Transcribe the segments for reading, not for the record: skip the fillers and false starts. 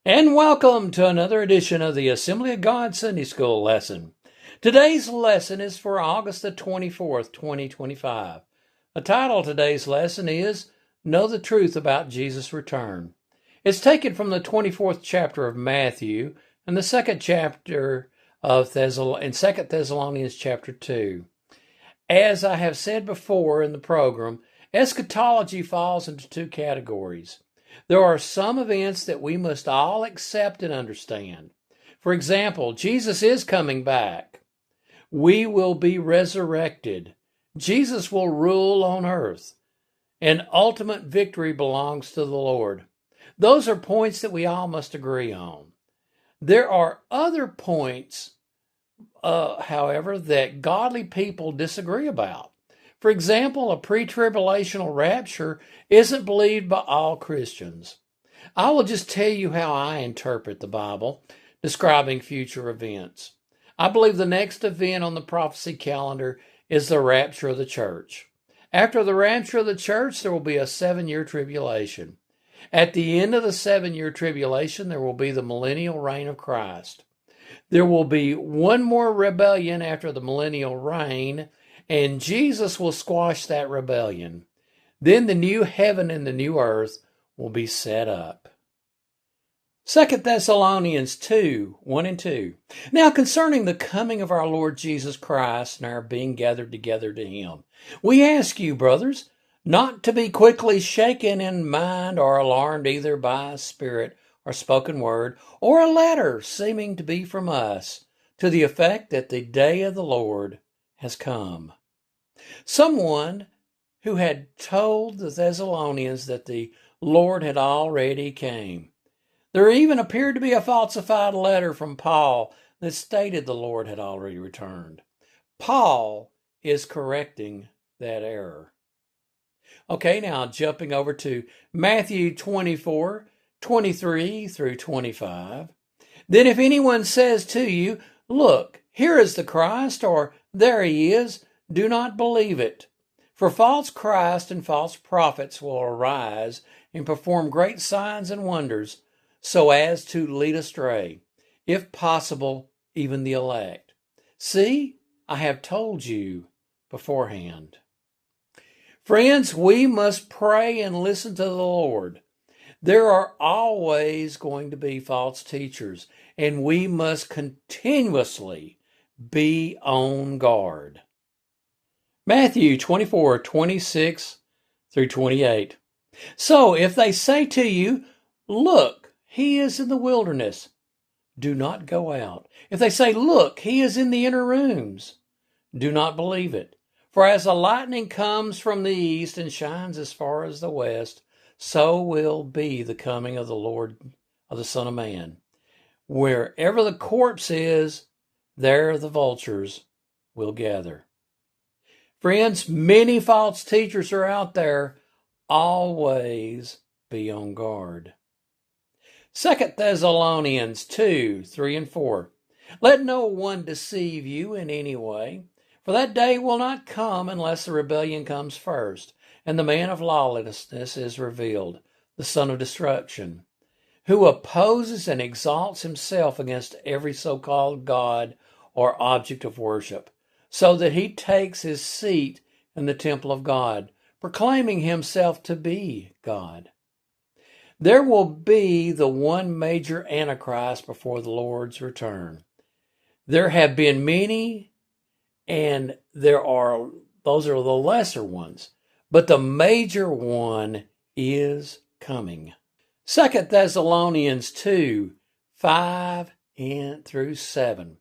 And welcome to another edition of the Assembly of God Sunday School lesson. Today's lesson is for August the 24th, 2025. The title of today's lesson is Know the Truth About Jesus' Return. It's taken from the 24th chapter of Matthew and the second chapter of 2 Thessalonians chapter 2. As I have said before in the program, eschatology falls into two categories. There are some events that we must all accept and understand. For example, Jesus is coming back. We will be resurrected. Jesus will rule on earth. And ultimate victory belongs to the Lord. Those are points that we all must agree on. There are other points, however, that godly people disagree about. For example, a pre-tribulational rapture isn't believed by all Christians. I will just tell you how I interpret the Bible describing future events. I believe the next event on the prophecy calendar is the rapture of the church. After the rapture of the church, there will be a 7-year tribulation. At the end of the 7-year tribulation, there will be the millennial reign of Christ. There will be one more rebellion after the millennial reign, and Jesus will squash that rebellion. Then the new heaven and the new earth will be set up. 2 Thessalonians 2, 1 and 2. Now concerning the coming of our Lord Jesus Christ and our being gathered together to him, we ask you, brothers, not to be quickly shaken in mind or alarmed either by a spirit or spoken word or a letter seeming to be from us, to the effect that the day of the Lord has come. Someone who had told the Thessalonians that the Lord had already came. There even appeared to be a falsified letter from Paul that stated the Lord had already returned. Paul is correcting that error. Okay, now jumping over to Matthew 24, 23 through 25. Then if anyone says to you, look, here is the Christ, or there he is, do not believe it. For false Christ and false prophets will arise and perform great signs and wonders, so as to lead astray, if possible, even the elect. See, I have told you beforehand. Friends, we must pray and listen to the Lord. There are always going to be false teachers, and we must continuously be on guard. Matthew 24, 26 through 28. So if they say to you, look, he is in the wilderness, do not go out. If they say, look, he is in the inner rooms, do not believe it. For as the lightning comes from the east and shines as far as the west, so will be the coming of the Lord of the Son of Man. Wherever the corpse is, there the vultures will gather. Friends, many false teachers are out there. Always be on guard. 2 Thessalonians 2, 3 and 4. Let no one deceive you in any way, for that day will not come unless the rebellion comes first, and the man of lawlessness is revealed, the son of destruction, who opposes and exalts himself against every so-called God or object of worship, so that he takes his seat in the temple of God, proclaiming himself to be God. There will be the one major Antichrist before the Lord's return. There have been many, and those are the lesser ones, but the major one is coming. 2 Thessalonians 2, 5 through 7.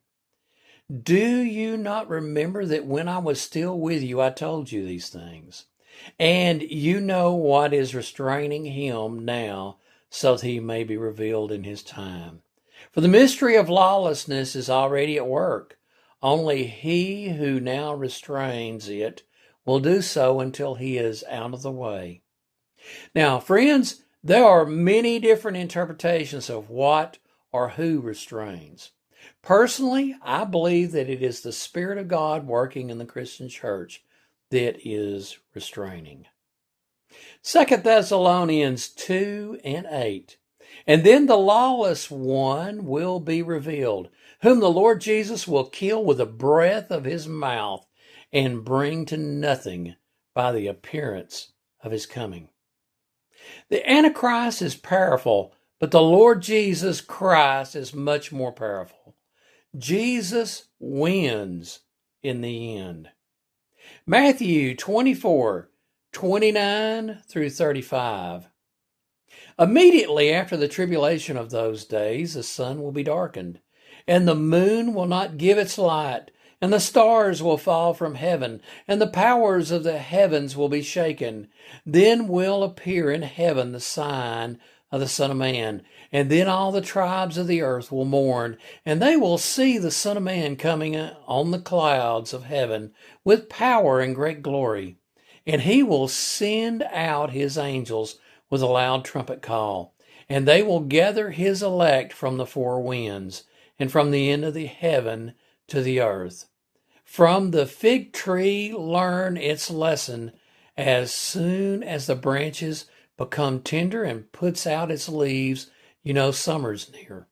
Do you not remember that when I was still with you, I told you these things? And you know what is restraining him now, so that he may be revealed in his time. For the mystery of lawlessness is already at work. Only he who now restrains it will do so until he is out of the way. Now, friends, there are many different interpretations of what or who restrains. Personally, I believe that it is the Spirit of God working in the Christian church that is restraining. 2 Thessalonians 2 and 8. And then the lawless one will be revealed, whom the Lord Jesus will kill with the breath of his mouth and bring to nothing by the appearance of his coming. The Antichrist is powerful, but the Lord Jesus Christ is much more powerful. Jesus wins in the end. Matthew 24:29 through 35. Immediately after the tribulation of those days, the sun will be darkened, and the moon will not give its light, and the stars will fall from heaven, and the powers of the heavens will be shaken. Then will appear in heaven the sign of the Son of Man, and then all the tribes of the earth will mourn, and they will see the Son of Man coming on the clouds of heaven with power and great glory. And he will send out his angels with a loud trumpet call, and they will gather his elect from the four winds, and from the end of the heaven to the earth. From the fig tree learn its lesson. As soon as the branches become tender and puts out its leaves, you know summer's near.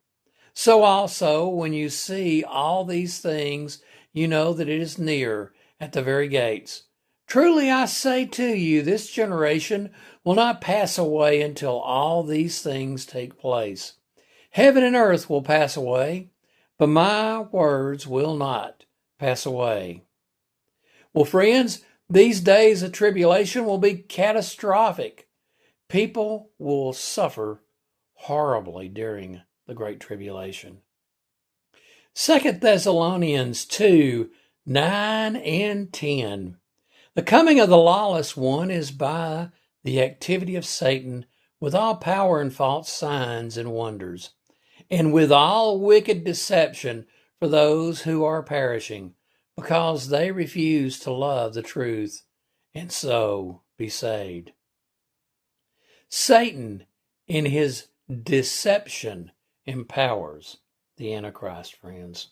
So also, when you see all these things, you know that it is near at the very gates. Truly I say to you, this generation will not pass away until all these things take place. Heaven and earth will pass away, but my words will not pass away. Well, friends, these days of tribulation will be catastrophic. People will suffer horribly during the Great Tribulation. 2 Thessalonians 2:9 and 10. The coming of the lawless one is by the activity of Satan with all power and false signs and wonders, and with all wicked deception for those who are perishing, because they refuse to love the truth and so be saved. Satan, in his deception, empowers the Antichrist, friends.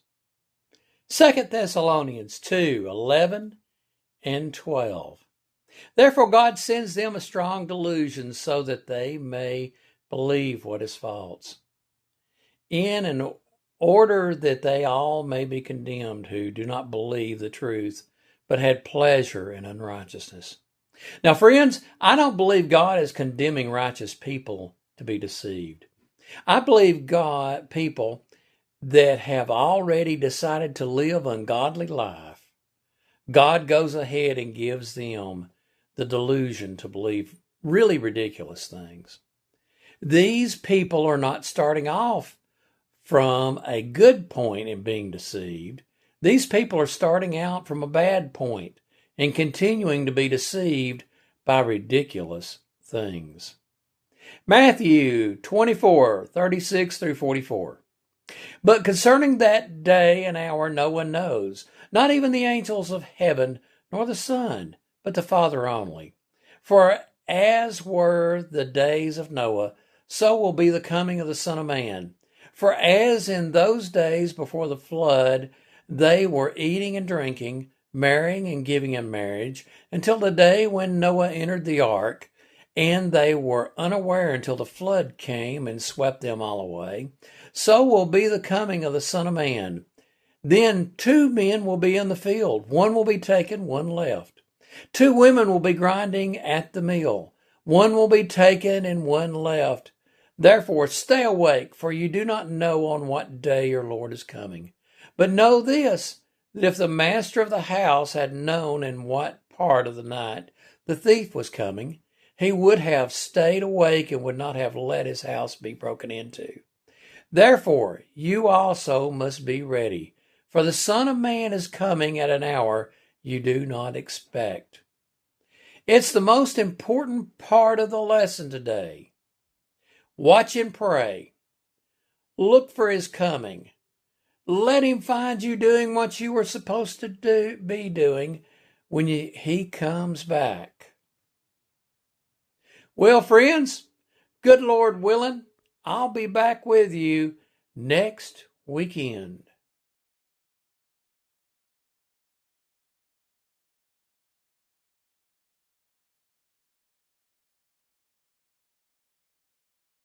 2 Thessalonians 2:11 and 12. Therefore God sends them a strong delusion so that they may believe what is false, in order that they all may be condemned who do not believe the truth, but had pleasure in unrighteousness. Now, friends, I don't believe God is condemning righteous people to be deceived. I believe people that have already decided to live ungodly life, God goes ahead and gives them the delusion to believe really ridiculous things. These people are not starting off from a good point in being deceived. These people are starting out from a bad point and continuing to be deceived by ridiculous things. Matthew 24:36 through 44. But concerning that day and hour no one knows, not even the angels of heaven, nor the Son, but the Father only. For as were the days of Noah, so will be the coming of the Son of Man. For as in those days before the flood, they were eating and drinking, marrying and giving in marriage, until the day when Noah entered the ark, and they were unaware until the flood came and swept them all away, so will be the coming of the Son of Man. Then 2 men will be in the field, one will be taken, one left. 2 women will be grinding at the mill, one will be taken and one left. Therefore stay awake, for you do not know on what day your Lord is coming. But know this, that if the master of the house had known in what part of the night the thief was coming, he would have stayed awake and would not have let his house be broken into. Therefore you also must be ready, for the Son of Man is coming at an hour you do not expect. It's the most important part of the lesson today. Watch and pray. Look for his coming. Let him find you doing what you were supposed to be doing when he comes back. Well, friends, good Lord willing, I'll be back with you next weekend.